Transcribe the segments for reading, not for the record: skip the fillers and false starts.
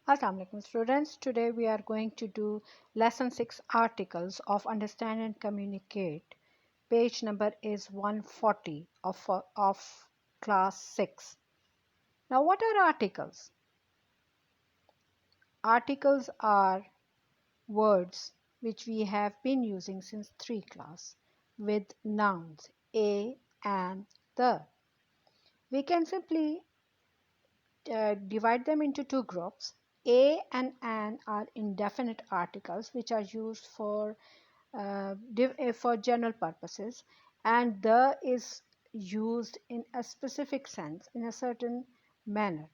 Assalamu alaikum students. Today we are going to do lesson 6 articles of understand and communicate. Page number is 140 of class 6. Now what are articles? Articles are words which we have been using since 3 class with nouns a and the. We can simply divide them into two groups. A and an are indefinite articles which are used for general purposes, and the is used in a specific sense in a certain manner.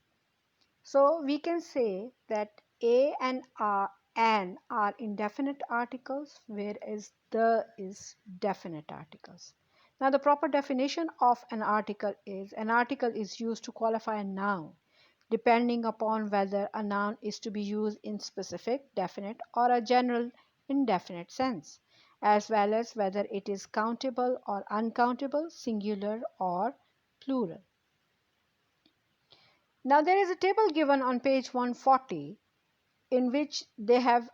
So we can say that a and an are indefinite articles, whereas the is definite articles. Now the proper definition of an article is used to qualify a noun, depending upon whether a noun is to be used in specific, definite, or a general, indefinite sense, as well as whether it is countable or uncountable, singular or plural. Now there is a table given on page 140 in which they have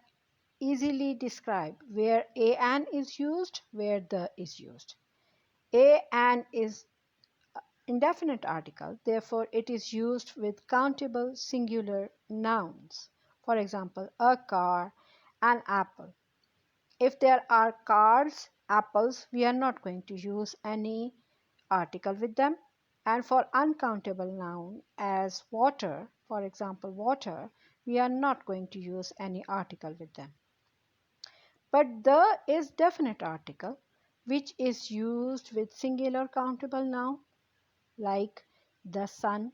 easily described where a an is used, where the is used. A an is indefinite article, therefore it is used with countable singular nouns. For example, a car, an apple. If there are cars, apples, we are not going to use any article with them. And for uncountable noun as water, for example, water, we are not going to use any article with them. But the is definite article, which is used with singular countable noun like the sun,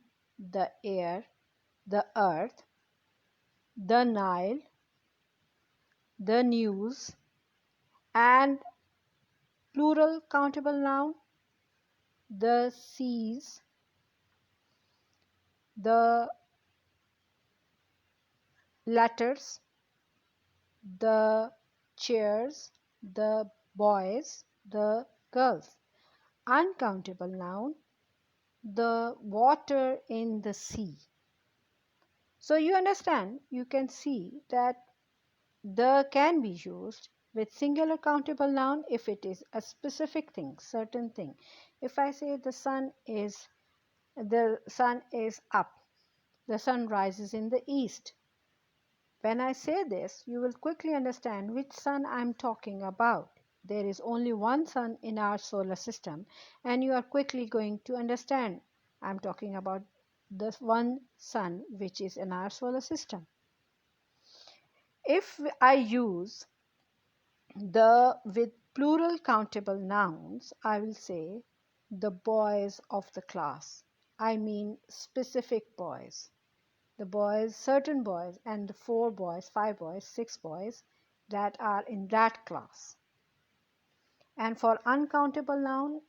the air, the earth, the Nile, the news, and plural countable noun, the seas, the letters, the chairs, the boys, the girls. Uncountable noun, the water in the sea. So you understand, you can see that the can be used with singular countable noun if it is a specific thing, certain thing. If I say the sun is up, the sun rises in the east. When I say this, you will quickly understand which sun I am talking about. There is only one sun in our solar system, and you are quickly going to understand I am talking about the one sun which is in our solar system. If I use the with plural countable nouns, I will say the boys of the class. I mean specific boys. The boys, certain boys, and the 4 boys, 5 boys, 6 boys that are in that class. And for uncountable noun,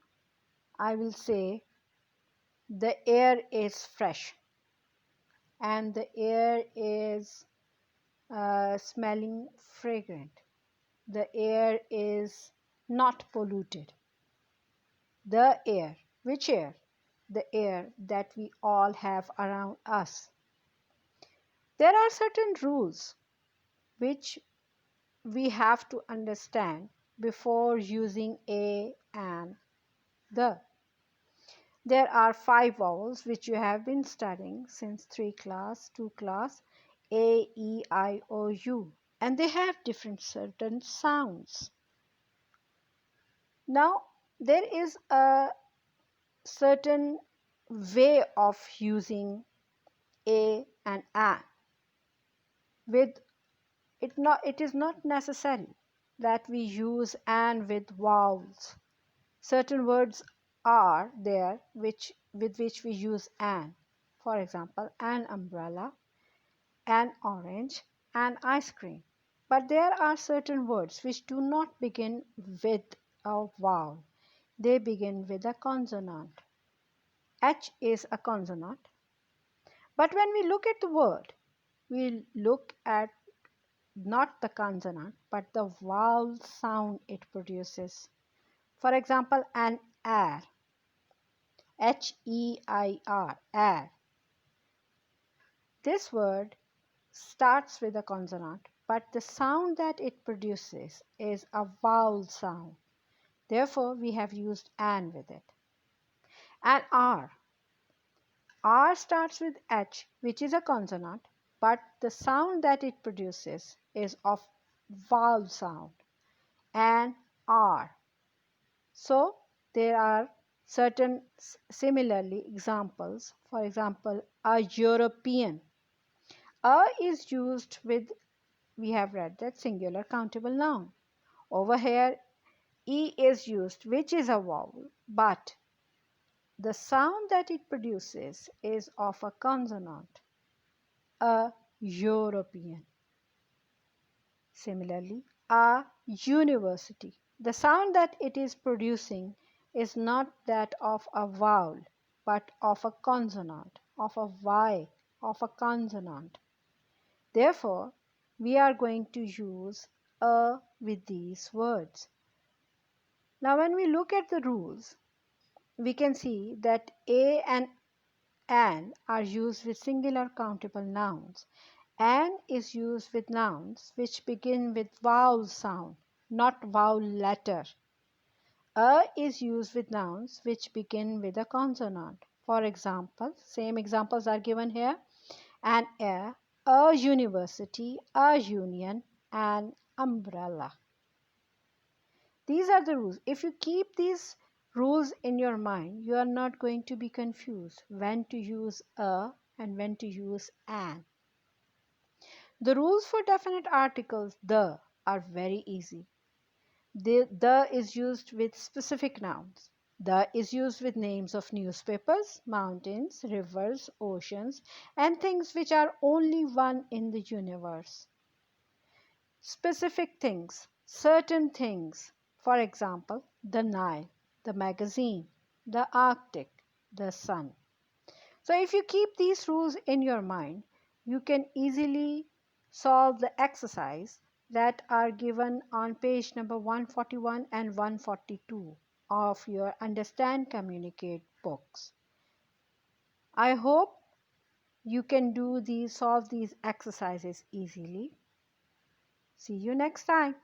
I will say the air is fresh and the air is smelling fragrant. The air is not polluted. The air, which air? The air that we all have around us. There are certain rules which we have to understand before using a and the. There are 5 vowels which you have been studying since 2 class, A, E, I, O, U, and they have different certain sounds. Now, there is a certain way of using a and an. With it is not necessary that we use and with vowels. Certain words are there with which we use an. For example, an umbrella, an orange, an ice cream. But there are certain words which do not begin with a vowel. They begin with a consonant. H is a consonant. But when we look at the word, we look at not the consonant but the vowel sound it produces. For example, an air, H-E-I-R, air. This word starts with a consonant, but the sound that it produces is a vowel sound. Therefore, we have used an with it. And R. R starts with H, which is a consonant, but the sound that it produces is of vowel sound. And R. So, there are certain similarly examples. For example, a European. A is used with, we have read that, singular countable noun. Over here, E is used, which is a vowel, but the sound that it produces is of a consonant, a European. Similarly, a university. The sound that it is producing is not that of a vowel, but of a consonant, of a Y, of a consonant. Therefore, we are going to use a with these words. Now, when we look at the rules, we can see that a and an are used with singular countable nouns. An is used with nouns which begin with vowel sound, not vowel letter. A is used with nouns which begin with a consonant. For example, same examples are given here. An air, a university, a union, an umbrella. These are the rules. If you keep these rules in your mind, you are not going to be confused when to use a and when to use an. The rules for definite articles the are very easy. The is used with specific nouns. The is used with names of newspapers, mountains, rivers, oceans, and things which are only one in the universe. Specific things, certain things, for example, the Nile, the magazine, the Arctic, the sun. So if you keep these rules in your mind, you can easily solve the exercise that are given on page number 141 and 142 of your Understand Communicate books. I hope you can solve these exercises easily. See you next time.